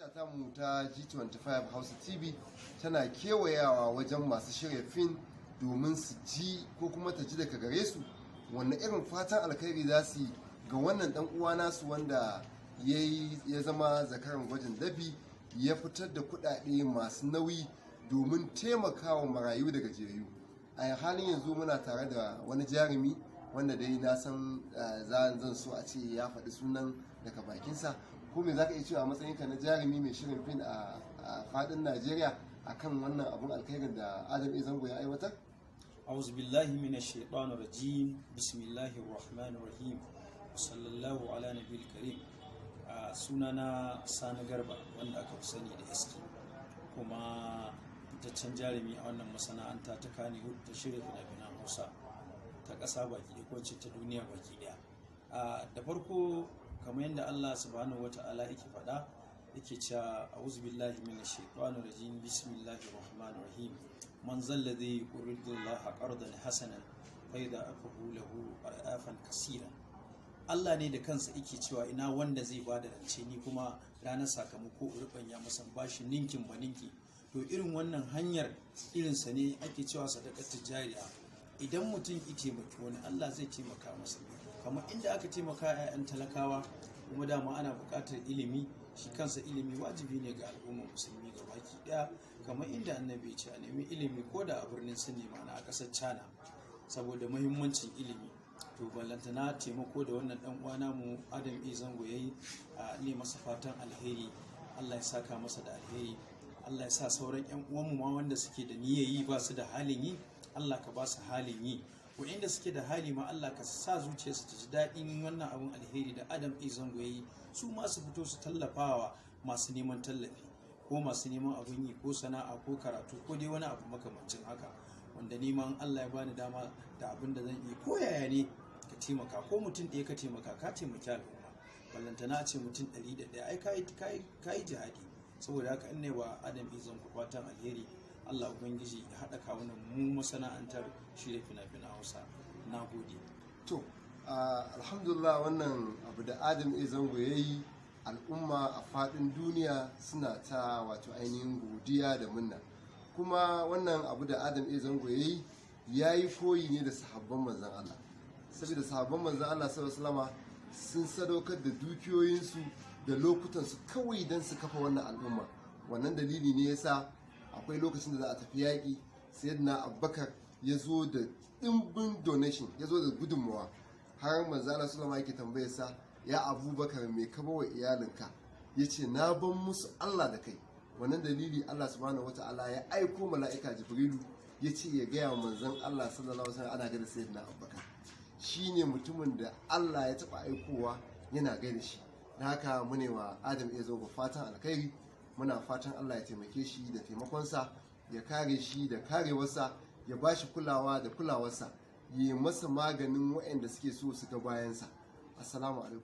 tasha tamu ta G25 Hausa TV tana kewayawa wajen masu shirya fim domin su ji ko kuma ta ji daga gare su wannan irin fatan alkhairi za su yi ga wannan dan uwa nasu wanda ya zama zakaran gwajin dafi ya fitar da kuɗaɗe masu nauyi domin taimakawa marayu da gajiyayyu. A halin yanzu muna tare da wani jarumi wanda dai na san zan so a ce ya faɗi sunan daga bakinsa. Ko me za ka iya cewa a matsayinka na jarumi mai shirin fim a faɗin Najeriya akan wannan abun alkhairin da Adam A. Zango ya aiwatar? A'udhu billahi minash shaitanir rajim. Bismillahir rahmanir rahim. Sallallahu ala nabiyil karim. Sunana Sani Garba wanda aka fi sani da SK, kuma fitaccen jarumi a wannan masana'anta ta Kannywood ta shirya fina-finan Hausa ta ƙasa baki ɗaya ko ta duniya baki ɗaya. Da farko kamar yadda Allah subhanahu wata'ala yake faɗa yake cewa a'udhu billahi minash shaitanir rajim. Bismillahir rahmanir rahim. Man zalladhi yuridu Allaha qardan hasanan fa yad'afu lahu ad'afan kaseeran. Allah ne da kansa yake cewa ina wanda zai bada rance ni kuma ranar sakamako urban masa bashi ninkin ba ninki. To irin wannan hanyar irinsa ne ake cewa sadaqatu jariya. Idan mutum ya taimaki wani, Allah zai taimaka masa, kamar inda aka taimaka 'ya'yan talakawa. Kuma dama ana buƙatar ilimi, shi kansa ilimi wajibi ne ga al'ummar musulmi ga baki ɗaya, kamar inda annabi ya ce a nemi ilimi ko da a birnin Sin a ƙasar China saboda muhimmancin ilimi. To ballantana taimako da wannan dan uwa namu Adam A. Zango yayi, ne masa fatan alheri. Allah ya saka masa da alheri. Allah ya sa sauran ƴan uwanmu ma wanda suke da niyyar yi ba su da halin yi, Allah ka ba su halin yi. Wa'inda suke da hali ma Allah ka sa zuciyarsu ta ji daɗin wannan abun alheri da Adam A. Zango yayi, su ma su fito su tallafawa masu neman tallafi ko masu neman abun yi ko sana'a ko karatu ko dai wani abu makamancin haka, wanda neman Allah ya bani dama da abin da zan yi ko yaya ne ka taimaka, ko mutum ɗaya ka taimaki al'umma, ballantana a ce mutum 101 ai kayi jihadi. Saboda haka in ne wa Adam A. Zango fatan alheri. Allah Ubangiji ya haɗa kawunan mu masana'antar shirya fina-finan Hausa. Na gode. To, alhamdulillah, wannan abu da Adam A. Zango ya yi, al'umma a faɗin duniya suna ta wato ainihin godiya da munna. Kuma wannan abu da Adam A. Zango ya yi koyi ne da sahabban manzan Allah. Saboda sahabban manzan Allah sallallahu alaihi sun sadaukar da dukiyoyinsu da lokutansu kawai don su kafa wannan al'umma. Wannan dalili ne yasa akwai lokacin da za a tafi yaƙi, sayyidina Abubakar ya zo da ɗimbin donation, ya zo da gudunmawa, har manzo Allah sallallahu alaihi yake tambayar sa, ya Abubakar me ka bawa iyalinka? Yace na ban musu Allah da kai. Wannan dalili Allah subhanahu wataala ya aiko mala'ika Jibrilu ya ce ya gaya wa manzon Allah sallallahu alaihi wasallam ana gaida sayyidina Abubakar shine mutumin da Allah ya taba aikowa yana gaida shi. Da haka mune wa Adam A. Zango fatan alkhairi. Muna fatan Allah ya taimake shi da taimakonsa, ya kare shi da karewarsa, ya ba shi kulawa da kulawarsa, ya yi masa maganin waɗanda suke so su ga bayansa. Assalamu alaikum.